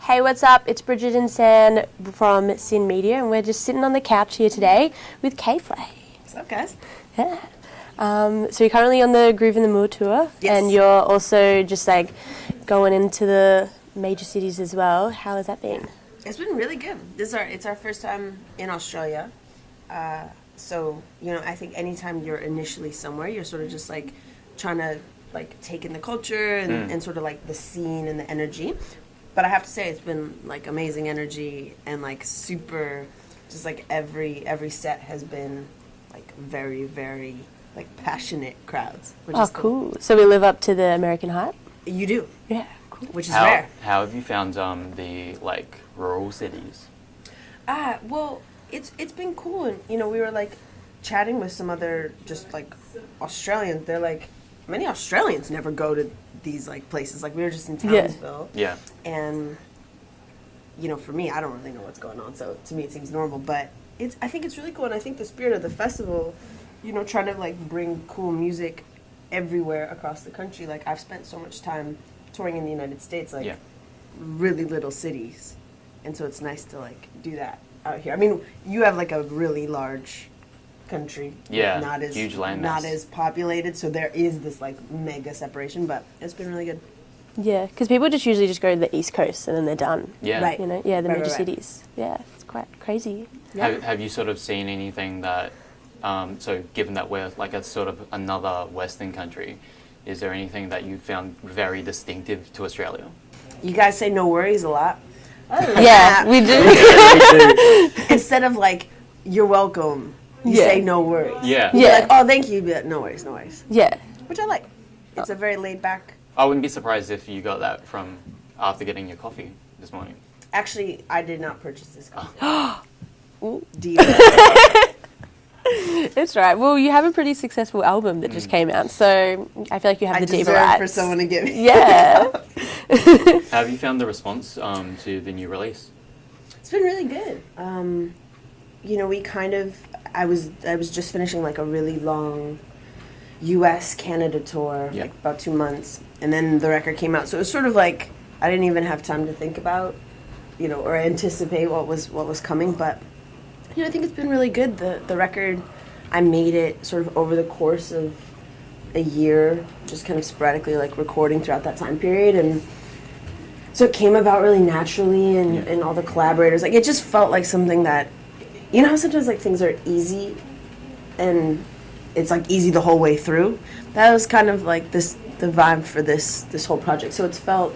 Hey, what's up? It's Bridget and SYN from synmedia, and we're just sitting on the couch here today with K.Flay. What's up, guys? Yeah. So you're currently on the Groovin In The Moo tour, yes. And you're also just like going into the major cities as well. How has that been? It's been really good. It's our first time in Australia. So, I think anytime you're initially somewhere, you're sort of just like trying to like take in the culture and sort of like the scene and the energy. But I have to say it's been like amazing energy and like super, just like every set has been like very, very like passionate crowds. Which is cool. So we live up to the American hype? You do. Yeah, cool. Which is rare. How have you found the like rural cities? Well, it's been cool, and we were like chatting with some other just like Australians. They're like, many Australians never go to these like places. Like we were just in Townsville. Yeah. And for me, I don't really know what's going on, so to me it seems normal. But I think it's really cool, and I think the spirit of the festival, trying to like bring cool music everywhere across the country. Like I've spent so much time touring in the United States, like really little cities, and so it's nice to like do that out here. I mean, you have like a really large country, not as huge landmass, not as populated, so there is this like mega separation, but it's been really good. Yeah, because people just usually just go to the East Coast and then they're done. Yeah, right. The major cities. Yeah, it's quite crazy. Yeah. Have you sort of seen anything that? So given that we're like a sort of another Western country, is there anything that you found very distinctive to Australia? You guys say no worries a lot. Yeah, we do. Instead of like you're welcome, you say no worries. Yeah. You're like, oh, thank you, but no worries, no worries. Yeah. Which I like. It's a very laid back. I wouldn't be surprised if you got that from after getting your coffee this morning. Actually, I did not purchase this coffee. Deal. It's right. Well, you have a pretty successful album that just came out, so I feel like you have the diva deserve rights. for someone to give me. Yeah. How have you found the response to the new release? It's been really good. I was just finishing like a really long U.S. Canada tour, like about 2 months, and then the record came out. So it was sort of like I didn't even have time to think about, or anticipate what was coming. But I think it's been really good. The record, I made it sort of over the course of a year, just kind of sporadically like recording throughout that time period, and so it came about really naturally, and all the collaborators, like it just felt like something that, how sometimes like things are easy and it's like easy the whole way through. That was kind of like the vibe for this whole project. So it's felt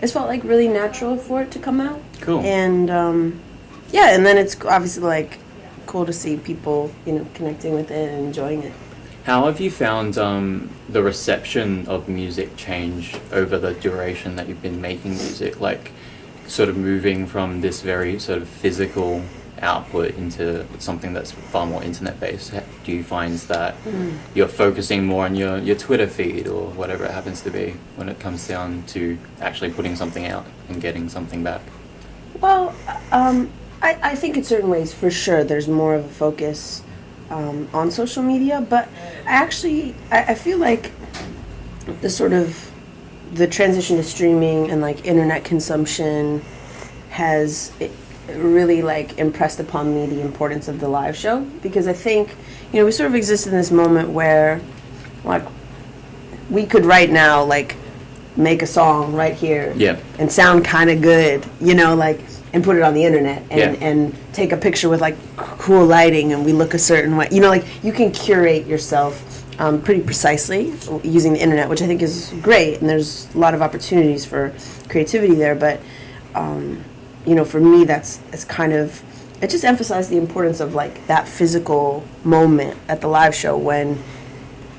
like really natural for it to come out. Cool. And and then it's obviously like cool to see people connecting with it and enjoying it. How have you found the reception of music change over the duration that you've been making music? Like, sort of moving from this very sort of physical output into something that's far more internet-based. Do you find that you're focusing more on your Twitter feed or whatever it happens to be when it comes down to actually putting something out and getting something back? Well, I think in certain ways, for sure, there's more of a focus on social media, but I feel like the transition to streaming and like internet consumption has really like impressed upon me the importance of the live show, because I think we sort of exist in this moment where like we could right now like make a song right here and sound kind of good, like, and put it on the internet and take a picture with like cool lighting and we look a certain way, like you can curate yourself pretty precisely using the internet, which I think is great, and there's a lot of opportunities for creativity there, but for me it's kind of, it just emphasized the importance of like that physical moment at the live show when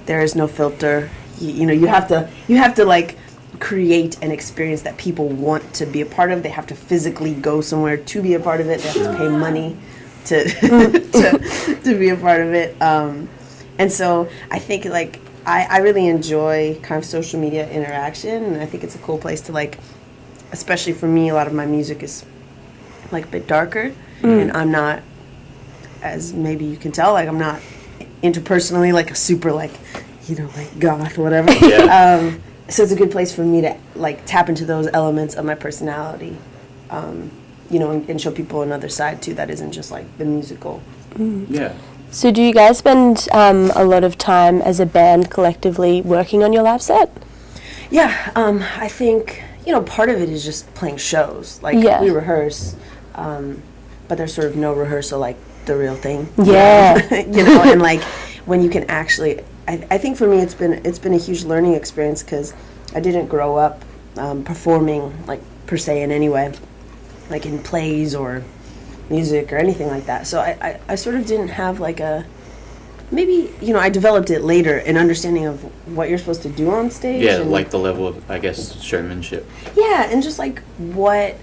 there is no filter. You have to like create an experience that people want to be a part of. They have to physically go somewhere to be a part of it. They have to pay money to to be a part of it. And so I think like I really enjoy kind of social media interaction, and I think it's a cool place to like, especially for me, a lot of my music is like a bit darker, and I'm not, as maybe you can tell, like I'm not interpersonally like a super like, like goth or whatever. so it's a good place for me to like tap into those elements of my personality, you know, and show people another side too that isn't just like the musical. Yeah. So do you guys spend a lot of time as a band collectively working on your live set? Yeah, I think, you know, part of it is just playing shows. Like, Yeah. we rehearse, but there's sort of no rehearsal like the real thing. Yeah. You know, and like when you can actually, I think for me it's been a huge learning experience because I didn't grow up performing like per se in any way, like in plays or music or anything like that. So I sort of didn't have like a, maybe, you know, I developed it later, an understanding of what you're supposed to do on stage. Yeah, and like the level of, I guess, showmanship. yeah, and just like what,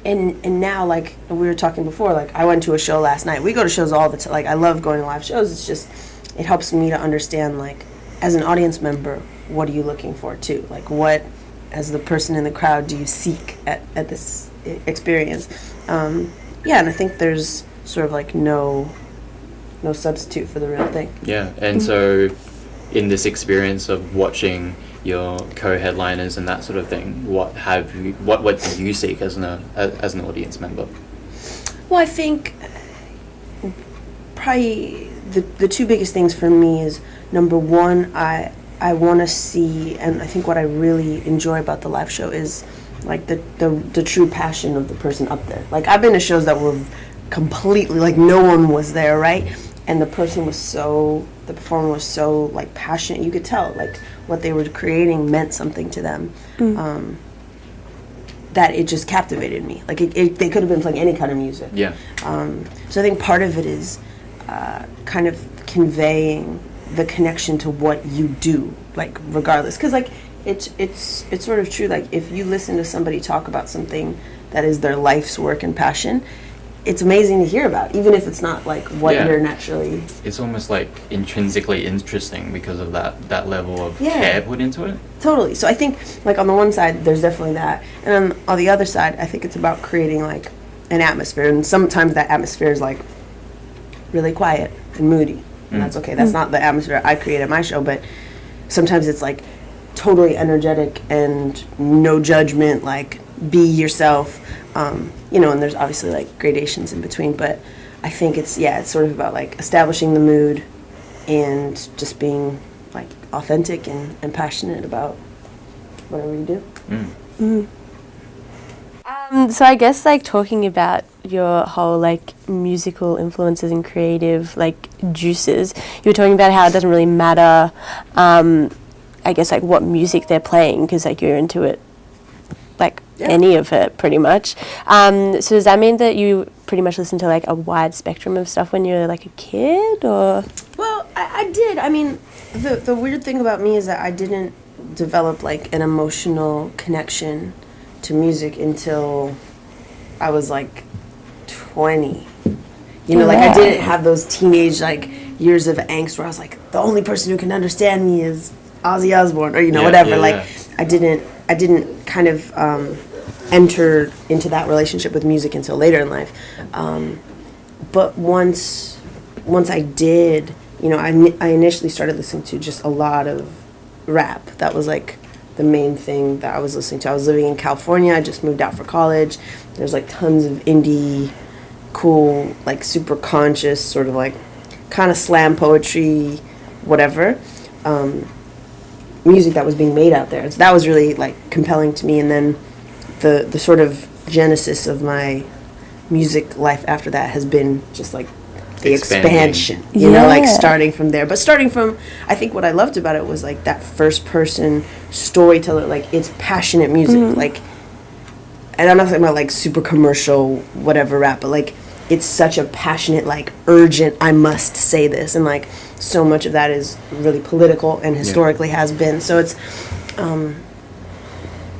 and now, like we were talking before, like I went to a show last night. We go to shows all the time. Like, I love going to live shows. It's just, it helps me to understand, like, as an audience member, what are you looking for too? Like, what, as the person in the crowd, do you seek at this experience? Yeah, and I think there's sort of like no substitute for the real thing. Yeah, and so in this experience of watching your co-headliners and that sort of thing, what do you seek as an audience member? Well, I think probably the two biggest things for me is, number one, I want to see, and I think what I really enjoy about the live show is like the true passion of the person up there. Like, I've been to shows that were completely like no one was there, right? And the performer was so like passionate. You could tell like what they were creating meant something to them. That it just captivated me. Like, they could have been playing any kind of music. Yeah. So I think part of it is kind of conveying the connection to what you do, like, regardless. Because like it's sort of true. Like, if you listen to somebody talk about something that is their life's work and passion, it's amazing to hear about, even if it's not like what you're naturally. It's almost like intrinsically interesting because of that level of Yeah. care put into it. Totally. So I think, like, on the one side, there's definitely that, and on the other side, I think it's about creating like an atmosphere, and sometimes that atmosphere is like really quiet and moody, and that's okay. That's not the atmosphere I create at my show, but sometimes it's like totally energetic and no judgment, like, be yourself. You know, and there's obviously like gradations in between, but I think it's sort of about like establishing the mood and just being like authentic and passionate about whatever you do. So I guess like talking about your whole like musical influences and creative like juices, you were talking about how it doesn't really matter, I guess, like what music they're playing, because like you're into it, like any of it pretty much. So does that mean that you pretty much listen to like a wide spectrum of stuff when you're like a kid, or? Well, I did. I mean, the weird thing about me is that I didn't develop like an emotional connection to music until I was like 20. You know, like, I didn't have those teenage like years of angst where I was like, the only person who can understand me is Ozzy Osbourne, or, you know, whatever. Like, I didn't kind of enter into that relationship with music until later in life. But once I did, you know, I initially started listening to just a lot of rap. That was like the main thing that I was listening to. I was living in California. I just moved out for college. There's like tons of indie, cool, like super conscious, sort of like kind of slam poetry, whatever, music that was being made out there. So that was really like compelling to me. And then the sort of genesis of my music life after that has been just like the expansion, you know, like starting from there. But starting from, I think what I loved about it was like that first person storyteller, like, it's passionate music, like, and I'm not talking about like super commercial whatever rap, but like it's such a passionate, like, urgent, I must say this, and like so much of that is really political and historically has been. So it's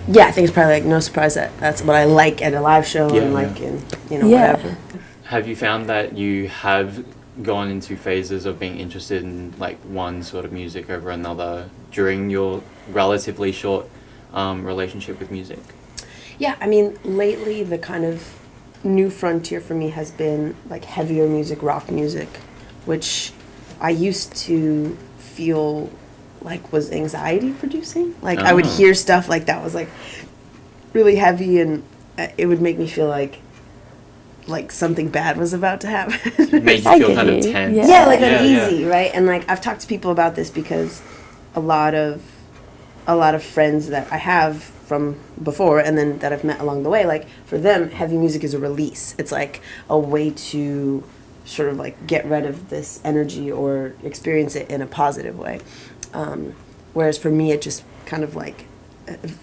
I think it's probably like no surprise that that's what I like at a live show and like in, you know, whatever. Have you found that you have gone into phases of being interested in like one sort of music over another during your relatively short relationship with music? Yeah, I mean, lately the kind of new frontier for me has been like heavier music, rock music, which I used to feel like was anxiety producing. Like I would hear stuff like that was like really heavy, and it would make me feel like something bad was about to happen. Made you feel kind of tense. Yeah, like uneasy, right? And like I've talked to people about this because a lot of friends that I have from before and then that I've met along the way, like for them, heavy music is a release. It's like a way to sort of like get rid of this energy or experience it in a positive way. Whereas for me, it just kind of like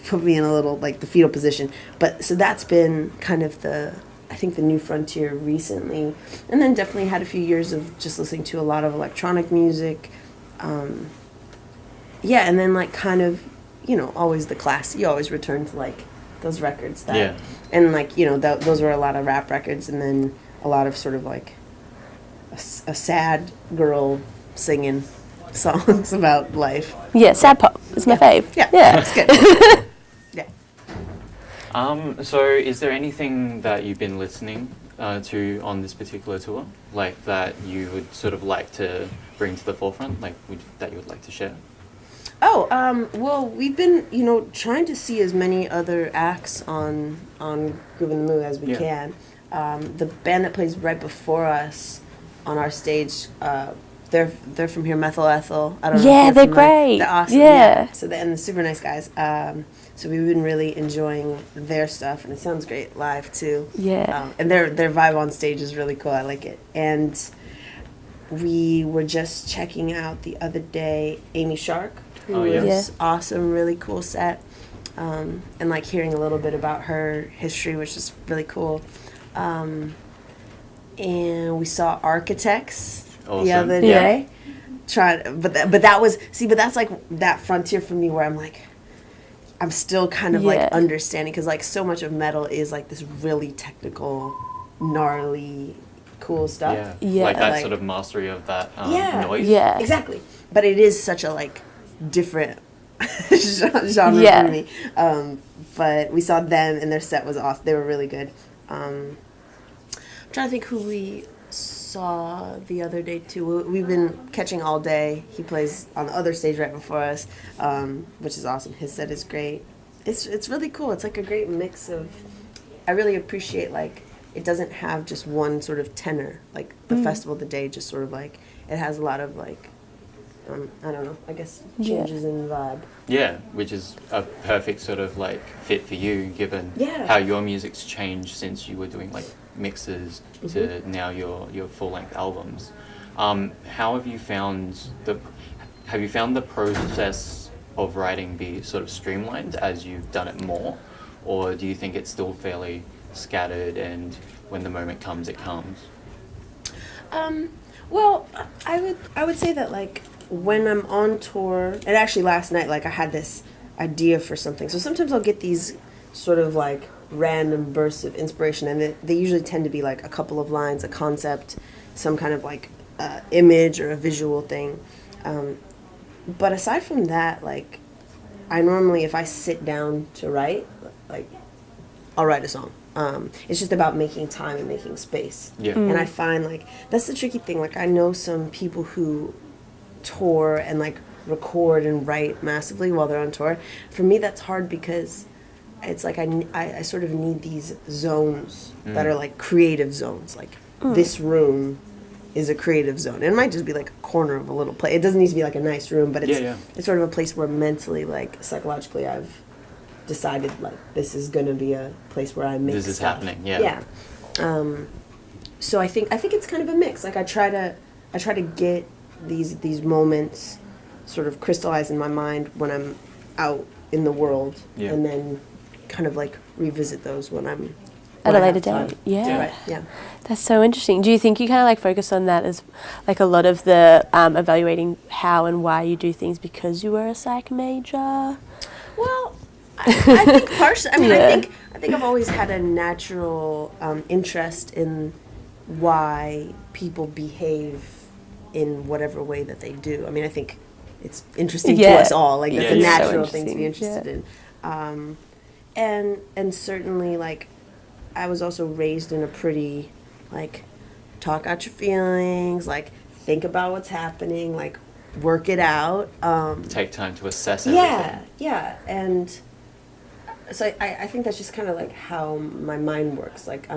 put me in a little like the fetal position. But so that's been kind of I think the new frontier recently. And then definitely had a few years of just listening to a lot of electronic music. Yeah, and then like kind of, you know, always the class. You always return to like those records that, and like, you know, those were a lot of rap records, and then a lot of sort of like a sad girl singing songs about life. Yeah, sad pop is my fave. Yeah, it's good. Yeah. So is there anything that you've been listening to on this particular tour, like that you would sort of like to bring to the forefront, like that you would like to share? Oh, well, we've been, you know, trying to see as many other acts on Groovin In The Moo as we can. The band that plays right before us on our stage, they're from here, Methyl Ethyl. I don't know. Yeah, if they're from great. They're awesome. Yeah. So they're super nice guys. So we've been really enjoying their stuff, and it sounds great live too. Yeah. And their vibe on stage is really cool. I like it. And we were just checking out the other day Amy Shark, who was awesome, really cool set. And like hearing a little bit about her history, which is really cool. And we saw Architects the other day. But that's like that frontier for me where I'm like, I'm still kind of like understanding, because like so much of metal is like this really technical, gnarly, cool stuff. Yeah. Like that sort of mastery of that noise. Yeah. Exactly. But it is such a like different genre for me. But we saw them and their set was awesome. They were really good. I'm trying to think who we saw the other day too. We've been catching All Day. He plays on the other stage right before us, which is awesome. His set is great. It's really cool. It's like a great mix of. I really appreciate like it doesn't have just one sort of tenor. Like the festival of the day, just sort of like it has a lot of like. I don't know, I guess changes in vibe. Yeah, which is a perfect sort of like fit for you, given how your music's changed since you were doing like mixes to now your full-length albums. How have you found the process of writing be sort of streamlined as you've done it more, or do you think it's still fairly scattered and when the moment comes, it comes? Well, I would say that like when I'm on tour, and actually last night, like I had this idea for something. So sometimes I'll get these sort of like random bursts of inspiration, and they usually tend to be like a couple of lines, a concept, some kind of like image or a visual thing. But aside from that, like I normally, if I sit down to write, like I'll write a song. It's just about making time and making space. Yeah. And I find like that's the tricky thing. Like I know some people who tour and like record and write massively while they're on tour. For me, that's hard because it's like I sort of need these zones that are like creative zones. Like this room is a creative zone. And it might just be like a corner of a little place. It doesn't need to be like a nice room, but it's sort of a place where mentally, like psychologically, I've decided like this is going to be a place where I make this is stuff. happening. Yeah. So I think it's kind of a mix. Like I try to get these moments sort of crystallized in my mind when I'm out in the world, and then kind of like revisit those when I'm at a later date. Yeah. That's so interesting. Do you think you kind of like focus on that as like a lot of the evaluating how and why you do things because you were a psych major? Well, I think partially. I mean, I think I've always had a natural interest in why people behave in whatever way that they do. I mean, I think it's interesting to us all. Like, that's a natural thing to be interested in. And certainly, like, I was also raised in a pretty, like, talk out your feelings, like, think about what's happening, like, work it out. Take time to assess everything. Yeah, and so I think that's just kind of like how my mind works. Like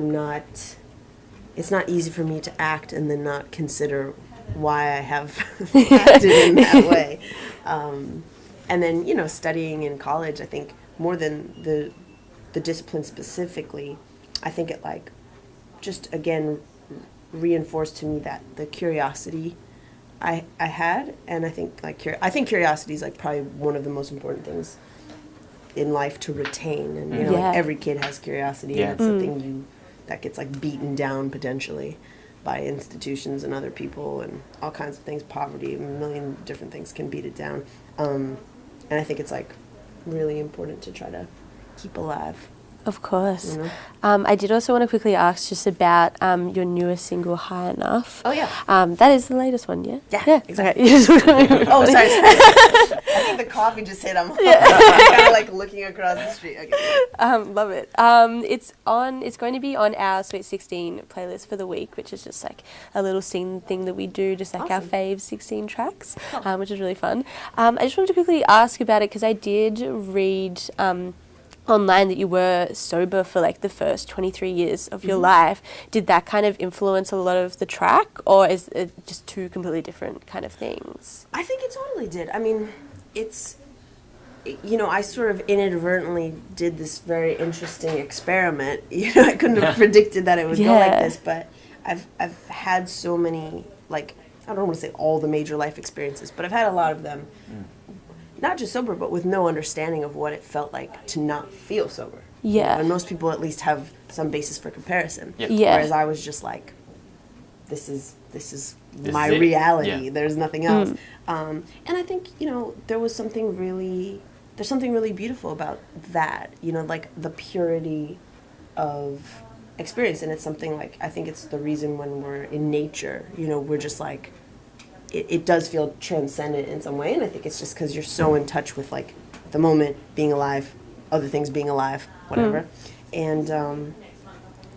it's not easy for me to act and then not consider why I have acted in that way. And then, you know, studying in college, I think more than the discipline specifically, I think it like just again reinforced to me that the curiosity I had, and I think curiosity is like probably one of the most important things in life to retain. And you know, like every kid has curiosity, and it's the thing that gets like beaten down potentially by institutions and other people and all kinds of things. Poverty, a million different things can beat it down. And I think it's like really important to try to keep alive. Of course. You know? I did also want to quickly ask just about your newest single, High Enough. Oh, yeah. That is the latest one, yeah? Yeah, exactly. Okay. Oh, sorry. I think the coffee just hit. I'm kind of like looking across the street. Okay. Love it. It's going to be on our Sweet 16 playlist for the week, which is just like a little scene thing that we do, just like our fave 16 tracks, which is really fun. I just wanted to quickly ask about it because I did read online that you were sober for like the first 23 years of your life. Did that kind of influence a lot of the track, or is it just two completely different kind of things? I think it totally did. I mean, it's, you know, I sort of inadvertently did this very interesting experiment. You know, I couldn't have predicted that it would go like this, but I've had so many, like, I don't want to say all the major life experiences, but I've had a lot of them. Not just sober, but with no understanding of what it felt like to not feel sober. Yeah. You know, and most people at least have some basis for comparison. Yep. Yeah. Whereas I was just like, this is my is it. reality. Yeah. There's nothing else. And I think, you know, there's something really beautiful about that. You know, like the purity of experience. And it's something like, I think it's the reason when we're in nature, you know, we're just like, it does feel transcendent in some way, and I think it's just because you're so in touch with like the moment, being alive, other things being alive, whatever. And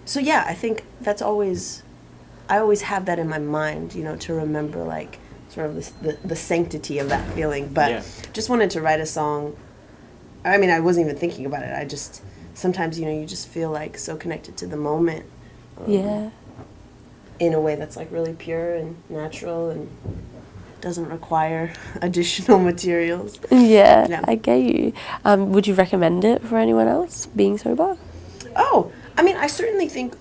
so yeah, I think I always have that in my mind, you know, to remember like sort of the sanctity of that feeling. But just wanted to write a song. I mean, I wasn't even thinking about it. I just sometimes, you know, you just feel like so connected to the moment. In a way that's like really pure and natural and doesn't require additional materials. Yeah, I get you. Would you recommend it for anyone else, being sober? Oh, I mean, I certainly think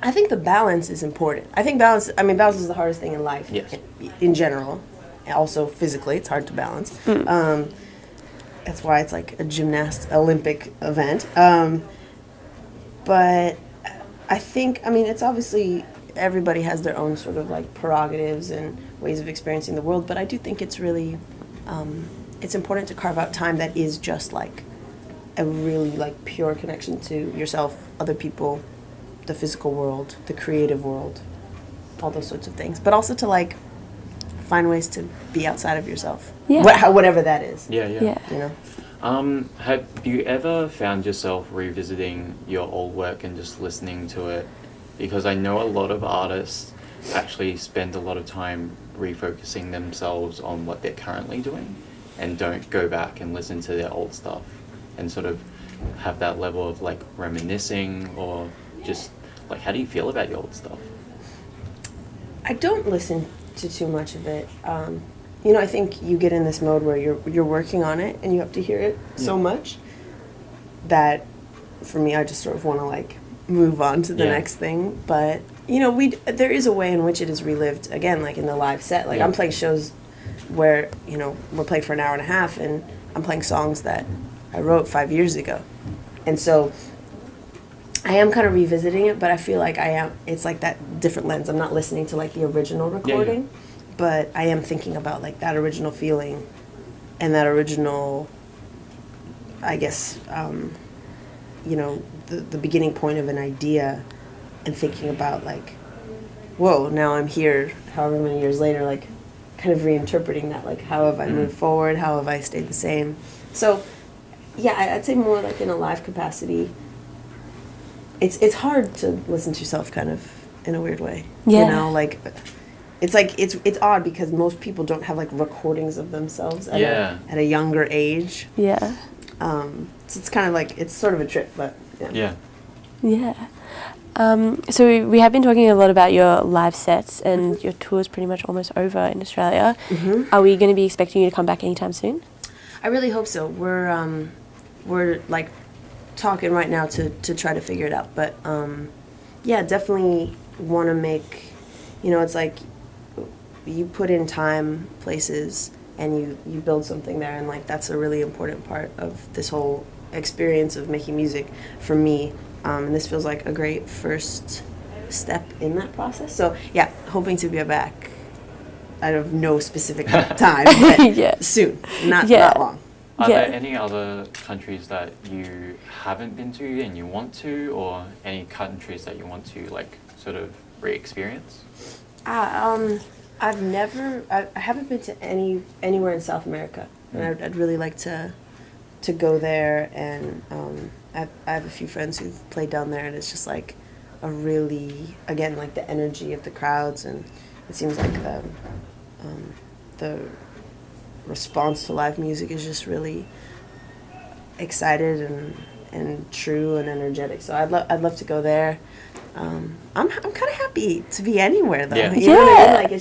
the balance is important. I think balance is the hardest thing in life. Yes. In general. Also physically, it's hard to balance. That's why it's like a Olympic event. But I think, I mean, it's obviously everybody has their own sort of like prerogatives and ways of experiencing the world, but I do think it's really it's important to carve out time that is just like a really like pure connection to yourself, other people, the physical world, the creative world, all those sorts of things, but also to like find ways to be outside of yourself, whatever that is. Yeah. You know. Have you ever found yourself revisiting your old work and just listening to it? Because I know a lot of artists actually spend a lot of time refocusing themselves on what they're currently doing and don't go back and listen to their old stuff and sort of have that level of like reminiscing, or just like, how do you feel about your old stuff? I don't listen to too much of it. You know, I think you get in this mode where you're working on it and you have to hear it so much that for me, I just sort of want to like move on to the next thing. But you know, there is a way in which it is relived again, like in the live set. Like I'm playing shows where, you know, we're playing for an hour and a half and I'm playing songs that I wrote 5 years ago. And so I am kind of revisiting it, but I feel like it's like that different lens. I'm not listening to like the original recording, but I am thinking about like that original feeling and that original, I guess, you know, the beginning point of an idea, and thinking about like, whoa, now I'm here however many years later, like kind of reinterpreting that, like how have I moved forward, how have I stayed the same. So yeah, I'd say more like in a live capacity. It's hard to listen to yourself kind of in a weird way. You know, like it's odd because most people don't have like recordings of themselves at, at a younger age. Yeah. So it's kind of like, it's sort of a trip, but yeah. Yeah. So we have been talking a lot about your live sets, and your tour is pretty much almost over in Australia. Are we going to be expecting you to come back anytime soon? I really hope so. We're like talking right now to try to figure it out, but yeah, definitely want to make, you know, it's like you put in time, places, and you build something there, and like that's a really important part of this whole experience of making music for me. And this feels like a great first step in that process. So yeah, hoping to be back. I have no specific time, but soon, not long. Are there any other countries that you haven't been to and you want to, or any countries that you want to like sort of re-experience? I haven't been to anywhere in South America, and I'd really like to go there. And I have a few friends who've played down there, and it's just like a really, again, like the energy of the crowds, and it seems like the response to live music is just really excited and true and energetic. So I'd love to go there. I'm kind of happy to be anywhere though. You know what I mean? Like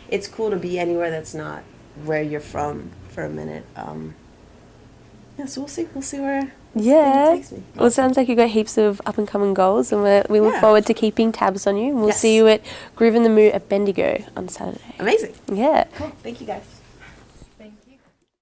it's cool to be anywhere that's not where you're from for a minute. Yeah, so we'll see where it takes me. Well, it sounds like you've got heaps of up and coming goals, and we look forward to keeping tabs on you. And we'll see you at Groovin In The Moo at Bendigo on Saturday. Amazing. Yeah. Cool. Thank you guys.